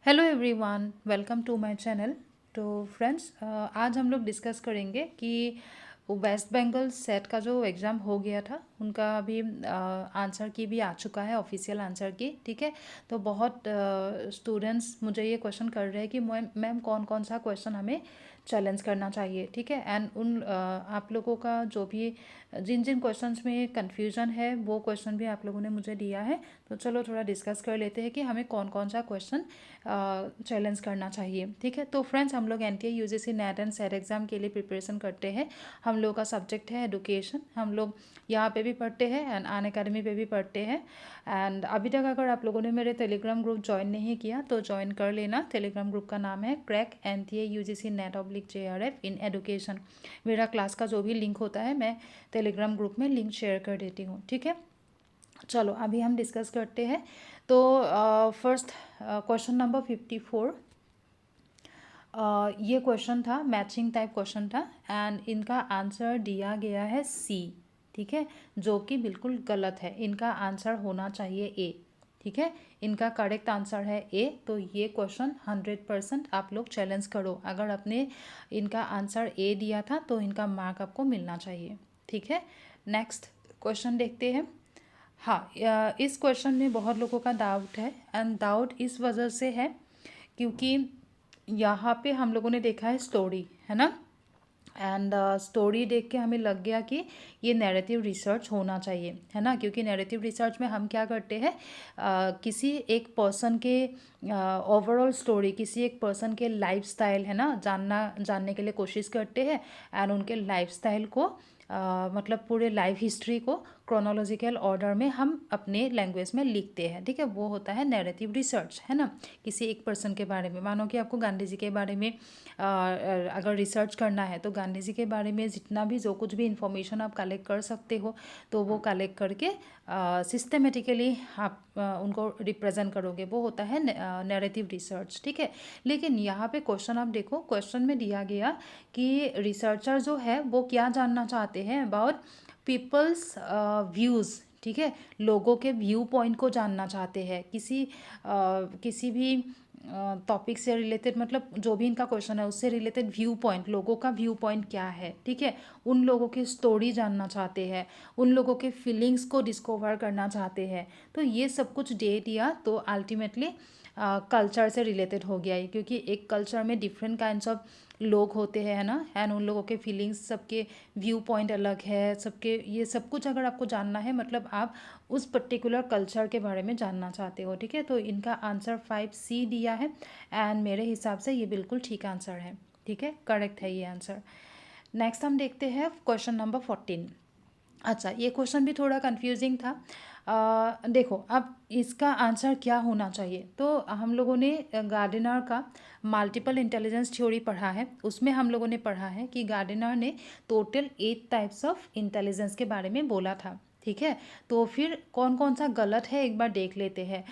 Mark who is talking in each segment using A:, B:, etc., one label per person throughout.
A: Hello everyone, welcome to my channel. तो friends, आज हम लोग डिस्कस करेंगे कि वेस्ट बंगाल सेट का जो एग्ज़ाम हो गया था उनका अभी आंसर की भी आ चुका है, ऑफिशियल आंसर की। ठीक है। तो बहुत स्टूडेंट्स मुझे ये क्वेश्चन कर रहे हैं कि मैम कौन कौन सा क्वेश्चन हमें चैलेंज करना चाहिए। ठीक है। एंड आप लोगों का जो भी जिन जिन क्वेश्चंस में कन्फ्यूजन है वो क्वेश्चन भी आप लोगों ने मुझे दिया है। तो चलो थोड़ा डिस्कस कर लेते हैं कि हमें कौन कौन सा क्वेश्चन चैलेंज करना चाहिए। ठीक है। तो फ्रेंड्स, हम लोग NTA UGC net and set exam के लिए प्रिपरेशन करते हैं। हम लोग का सब्जेक्ट है एडुकेशन। हम लोग यहाँ पे भी पढ़ते हैं एंड अन अकेडमी पे भी पढ़ते हैं। एंड अभी तक अगर आप लोगों ने मेरे टेलीग्राम ग्रुप ज्वाइन नहीं किया तो ज्वाइन कर लेना। टेलीग्राम ग्रुप का नाम है crack NTA UGC net oblique JRF इन एडुकेशन। मेरा क्लास का जो भी लिंक होता है मैं टेलीग्राम ग्रुप में लिंक शेयर कर देती हूँ। ठीक है। चलो अभी हम डिस्कस करते हैं। तो फर्स्ट क्वेश्चन नंबर 54, ये क्वेश्चन था, मैचिंग टाइप क्वेश्चन था एंड इनका आंसर दिया गया है सी। ठीक है। जो कि बिल्कुल गलत है। इनका आंसर होना चाहिए ए। ठीक है। इनका करेक्ट आंसर है ए। तो ये क्वेश्चन 100% आप लोग चैलेंज करो। अगर आपने इनका आंसर ए दिया था तो इनका मार्क आपको मिलना चाहिए। ठीक है। नेक्स्ट क्वेश्चन देखते हैं। हाँ, इस क्वेश्चन में बहुत लोगों का डाउट है एंड डाउट इस वजह से है क्योंकि यहाँ पे हम लोगों ने देखा है स्टोरी, है ना। एंड स्टोरी देख के हमें लग गया कि ये नैरेटिव रिसर्च होना चाहिए, है ना। क्योंकि नैरेटिव रिसर्च में हम क्या करते हैं, किसी एक पर्सन के ओवरऑल स्टोरी, किसी एक पर्सन के लाइफस्टाइल, है ना, जानने के लिए कोशिश करते हैं एंड उनके लाइफस्टाइल को मतलब पूरे लाइफ हिस्ट्री को क्रोनोलॉजिकल ऑर्डर में हम अपने लैंग्वेज में लिखते हैं। ठीक है। वो होता है नैरेटिव रिसर्च, है ना। किसी एक पर्सन के बारे में, मानो कि आपको गांधी जी के बारे में अगर रिसर्च करना है तो गांधी जी के बारे में जितना भी जो कुछ भी इंफॉर्मेशन आप कलेक्ट कर सकते हो तो वो कलेक्ट करके सिस्टमेटिकली आप उनको रिप्रेजेंट करोगे। वो होता है नैरेटिव रिसर्च। ठीक है। लेकिन यहाँ पे क्वेश्चन आप देखो, क्वेश्चन में दिया गया कि रिसर्चर जो है वो क्या जानना चाहते हैं अबाउट पीपल्स व्यूज़। ठीक है। लोगों के व्यू पॉइंट को जानना चाहते हैं किसी भी टॉपिक से रिलेटेड, मतलब जो भी इनका क्वेश्चन है उससे रिलेटेड व्यू पॉइंट, लोगों का व्यू पॉइंट क्या है। ठीक है। उन लोगों की स्टोरी जानना चाहते हैं, उन लोगों के फीलिंग्स को डिस्कवर करना चाहते हैं। तो ये सब कुछ दे दिया तो अल्टीमेटली कल्चर से रिलेटेड हो गया ये, क्योंकि एक कल्चर में डिफरेंट काइंड्स ऑफ लोग होते हैं, है ना। एंड उन लोगों के फीलिंग्स, सबके व्यू पॉइंट अलग है, सबके ये सब कुछ अगर आपको जानना है मतलब आप उस पर्टिकुलर कल्चर के बारे में जानना चाहते हो। ठीक है। तो इनका आंसर 5C दिया है एंड मेरे हिसाब से ये बिल्कुल ठीक आंसर है। ठीक है। करेक्ट है ये आंसर। नेक्स्ट हम देखते हैं क्वेश्चन नंबर 14। अच्छा, ये क्वेश्चन भी थोड़ा कंफ्यूजिंग था। देखो अब इसका आंसर क्या होना चाहिए। तो हम लोगों ने गार्डनर का मल्टीपल इंटेलिजेंस थ्योरी पढ़ा है। उसमें हम लोगों ने पढ़ा है कि गार्डनर ने टोटल 8 टाइप्स ऑफ इंटेलिजेंस के बारे में बोला था। ठीक है। तो फिर कौन कौन सा गलत है एक बार देख लेते हैं।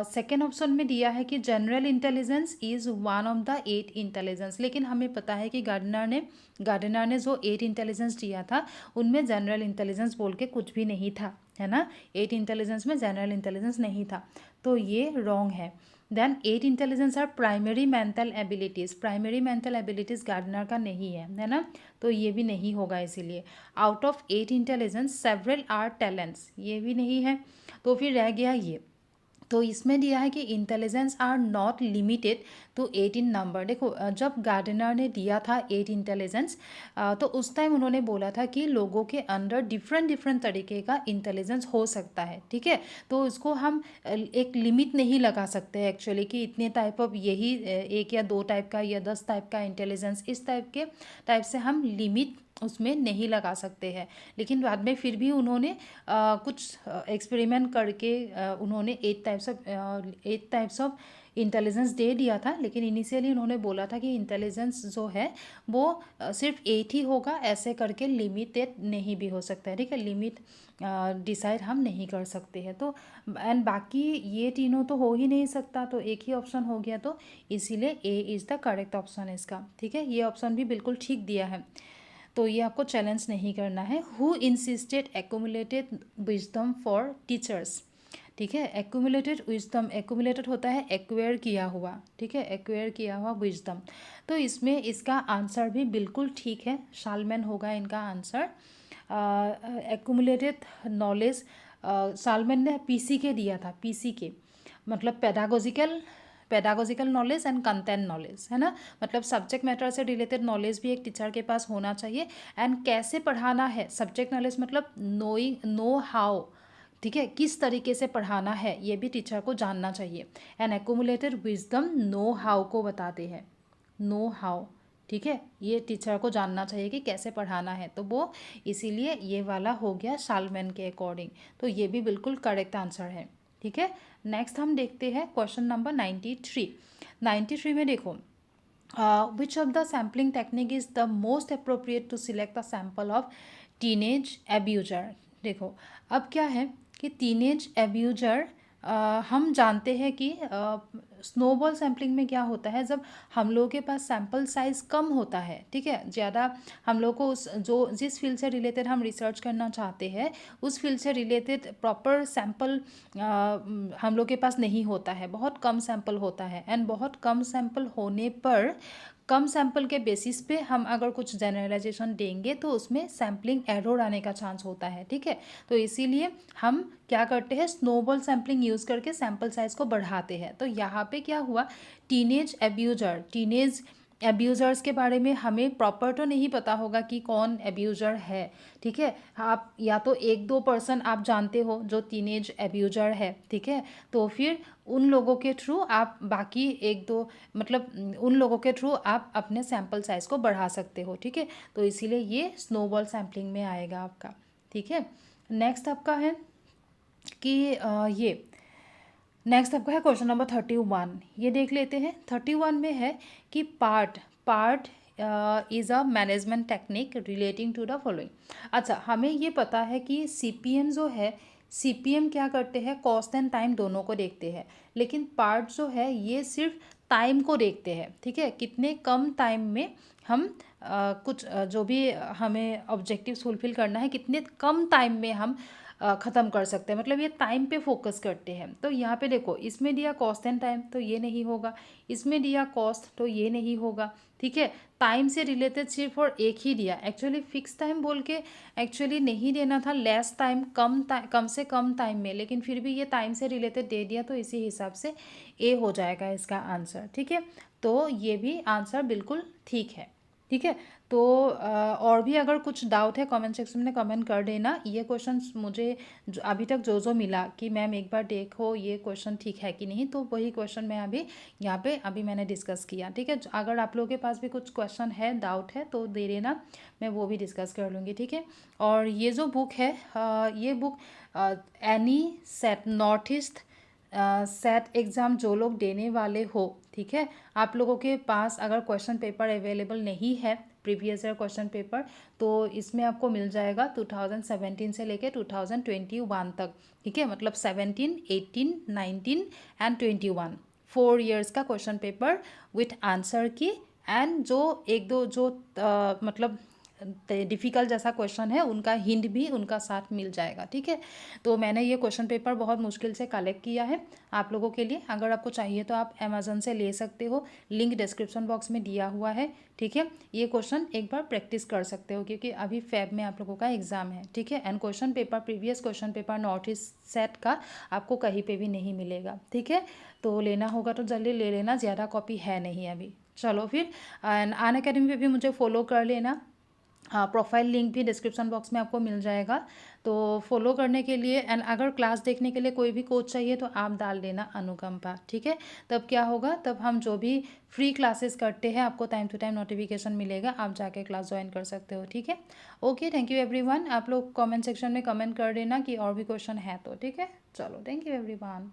A: सेकेंड ऑप्शन में दिया है कि general intelligence is one of the 8 intelligence, लेकिन हमें पता है कि गार्डनर ने जो 8 इंटेलिजेंस दिया था उनमें जनरल इंटेलिजेंस बोल के कुछ भी नहीं था, है ना। 8 इंटेलिजेंस में जनरल इंटेलिजेंस नहीं था, तो ये रॉन्ग है। Then 8 intelligence are primary mental abilities. Primary mental abilities Gardner का नहीं है ना। तो ये भी नहीं होगा। इसीलिए out of 8 intelligence several are talents, ये भी नहीं है। तो फिर रह गया ये। तो इसमें दिया है कि intelligence are not limited to 18 number. देखो जब गार्डनर ने दिया था 8 इंटेलिजेंस तो उस टाइम उन्होंने बोला था कि लोगों के अंदर डिफरेंट डिफरेंट तरीके का इंटेलिजेंस हो सकता है। ठीक है। तो इसको हम एक लिमिट नहीं लगा सकते एक्चुअली कि इतने टाइप ऑफ यही एक या दो टाइप का या 10 टाइप का इंटेलिजेंस, इस टाइप से हम लिमिट उसमें नहीं लगा सकते हैं। लेकिन बाद में फिर भी उन्होंने कुछ एक्सपेरिमेंट करके उन्होंने 8 टाइप्स ऑफ इंटेलिजेंस दे दिया था। लेकिन इनिशियली उन्होंने बोला था कि इंटेलिजेंस जो है वो सिर्फ 8 ही होगा, ऐसे करके लिमिटेड नहीं भी हो सकता है। ठीक है। लिमिट डिसाइड हम नहीं कर सकते हैं। तो एंड बाकी ये तीनों तो हो ही नहीं सकता, तो एक ही ऑप्शन हो गया, तो इसीलिए A is the correct option है इसका। ठीक है। ये ऑप्शन भी बिल्कुल ठीक दिया है, तो ये आपको चैलेंज नहीं करना है। Who insisted accumulated wisdom for teachers. ठीक है। एक्यूमुलेटेड विजडम, एक्यूमुलेटेड होता है एक्वायर किया हुआ, ठीक है, एक्वायर किया हुआ विजडम। तो इसमें इसका आंसर भी बिल्कुल ठीक है, शालमैन होगा इनका आंसर। एक्यूमुलेटेड नॉलेज शालमैन ने पीसी के दिया था, पीसी के मतलब pedagogical knowledge and content knowledge, है ना। मतलब सब्जेक्ट मैटर से रिलेटेड नॉलेज भी एक टीचर के पास होना चाहिए। एंड कैसे पढ़ाना है, सब्जेक्ट नॉलेज मतलब नो हाउ, ठीक है, किस तरीके से पढ़ाना है ये भी टीचर को जानना चाहिए। And accumulated wisdom know how को बताते हैं, नो हाउ, ठीक है, ये टीचर को जानना चाहिए कि कैसे पढ़ाना है। तो वो इसीलिए ये वाला हो गया शालमैन के अकॉर्डिंग। तो ये भी बिल्कुल करेक्ट आंसर है, ठीक है। नेक्स्ट हम देखते हैं क्वेश्चन नंबर 93। 93 में देखो, which of the sampling technique is the most appropriate to select a sample of teenage abuser। देखो अब क्या है कि टीनेज एब्यूजर, हम जानते हैं कि स्नोबॉल सैम्पलिंग में क्या होता है, जब हम लोगों के पास सैम्पल साइज़ कम होता है, ठीक है, ज़्यादा हम लोग को उस जिस फील्ड से रिलेटेड हम रिसर्च करना चाहते हैं उस फील्ड से रिलेटेड प्रॉपर सैम्पल हम लोग के पास नहीं होता है, बहुत कम सैम्पल होता है। एंड बहुत कम सैम्पल होने पर, कम सैम्पल के बेसिस पे हम अगर कुछ जनरलाइजेशन देंगे तो उसमें सैम्पलिंग एरर आने का चांस होता है, ठीक है। तो इसीलिए हम क्या करते हैं, स्नोबॉल सैम्पलिंग यूज़ करके सैम्पल साइज़ को बढ़ाते हैं। तो यहाँ पे क्या हुआ, टीनेज एब्यूज़र्स के बारे में हमें प्रॉपर तो नहीं पता होगा कि कौन एब्यूज़र है, ठीक है। आप या तो एक दो पर्सन आप जानते हो जो टीनेज एब्यूज़र है, ठीक है, तो फिर उन लोगों के थ्रू आप बाकी एक दो मतलब उन लोगों के थ्रू आप अपने सैम्पल साइज़ को बढ़ा सकते हो, ठीक है। तो इसीलिए ये स्नोबॉल सैम्पलिंग में आएगा आपका, ठीक है। नेक्स्ट आपका है कि ये नेक्स्ट आपका है क्वेश्चन नंबर 31। ये देख लेते हैं। 31 में है कि part is a management technique relating to the following. अच्छा, हमें ये पता है कि सीपीएम जो है, सीपीएम क्या करते हैं, कॉस्ट एंड टाइम दोनों को देखते हैं, लेकिन पार्ट जो है ये सिर्फ टाइम को देखते हैं, ठीक है, कितने कम टाइम में हम कुछ जो भी हमें ऑब्जेक्टिव्स फुलफिल करना है कितने कम टाइम में हम ख़त्म कर सकते हैं, मतलब ये टाइम पे फोकस करते हैं। तो यहाँ पे देखो, इसमें दिया कॉस्ट एंड टाइम तो ये नहीं होगा, इसमें दिया कॉस्ट तो ये नहीं होगा, ठीक है। टाइम से रिलेटेड सिर्फ और एक ही दिया, एक्चुअली फिक्स टाइम बोल के एक्चुअली नहीं देना था, लेस टाइम, कम से कम टाइम में, लेकिन फिर भी ये टाइम से रिलेटेड दे दिया, तो इसी हिसाब से ए हो जाएगा इसका आंसर, ठीक है। तो ये भी आंसर बिल्कुल ठीक है, ठीक है। तो और भी अगर कुछ डाउट है कमेंट सेक्शन में कमेंट कर देना। ये क्वेश्चन मुझे अभी तक जो मिला कि मैम एक बार देखो ये क्वेश्चन ठीक है कि नहीं, तो वही क्वेश्चन मैं अभी यहाँ पे अभी मैंने डिस्कस किया, ठीक है। अगर आप लोगों के पास भी कुछ क्वेश्चन है, डाउट है तो दे देना, मैं वो भी डिस्कस कर लूँगी, ठीक है। और ये जो बुक है, ये book any set north east set exam जो लोग देने वाले हो, ठीक है, आप लोगों के पास अगर क्वेश्चन पेपर अवेलेबल नहीं है, प्रीवियस ईयर क्वेश्चन पेपर, तो इसमें आपको मिल जाएगा 2017 से लेके 2021 तक, ठीक है, मतलब 17, 18, 19 एंड 21 4 ईयर्स का क्वेश्चन पेपर विथ आंसर की। एंड जो एक दो जो मतलब डिफ़िकल्ट जैसा क्वेश्चन है उनका हिंट भी उनका साथ मिल जाएगा, ठीक है। तो मैंने ये क्वेश्चन पेपर बहुत मुश्किल से कलेक्ट किया है आप लोगों के लिए, अगर आपको चाहिए तो आप अमेज़न से ले सकते हो, लिंक डिस्क्रिप्शन बॉक्स में दिया हुआ है, ठीक है। ये क्वेश्चन एक बार प्रैक्टिस कर सकते हो क्योंकि अभी फेब में आप लोगों का एग्जाम है, ठीक है। And question paper, previous question paper north east set का आपको कहीं पे भी नहीं मिलेगा, ठीक है। तो लेना होगा तो जल्दी ले लेना, ज़्यादा कॉपी है नहीं अभी। चलो फिर, एंड अनअकैडमी पे भी मुझे फॉलो कर लेना, हाँ, प्रोफाइल लिंक भी डिस्क्रिप्शन बॉक्स में आपको मिल जाएगा, तो फॉलो करने के लिए। एंड अगर क्लास देखने के लिए कोई भी कोच चाहिए तो आप डाल देना अनुकंपा, ठीक है। तब क्या होगा, तब हम जो भी फ्री क्लासेस करते हैं आपको टाइम टू टाइम नोटिफिकेशन मिलेगा, आप जाके क्लास ज्वाइन कर सकते हो, ठीक है। Okay, thank you everyone. आप लोग कमेंट सेक्शन में कमेंट कर देना कि और भी क्वेश्चन है तो, ठीक है। चलो, थैंक यू एवरीवन।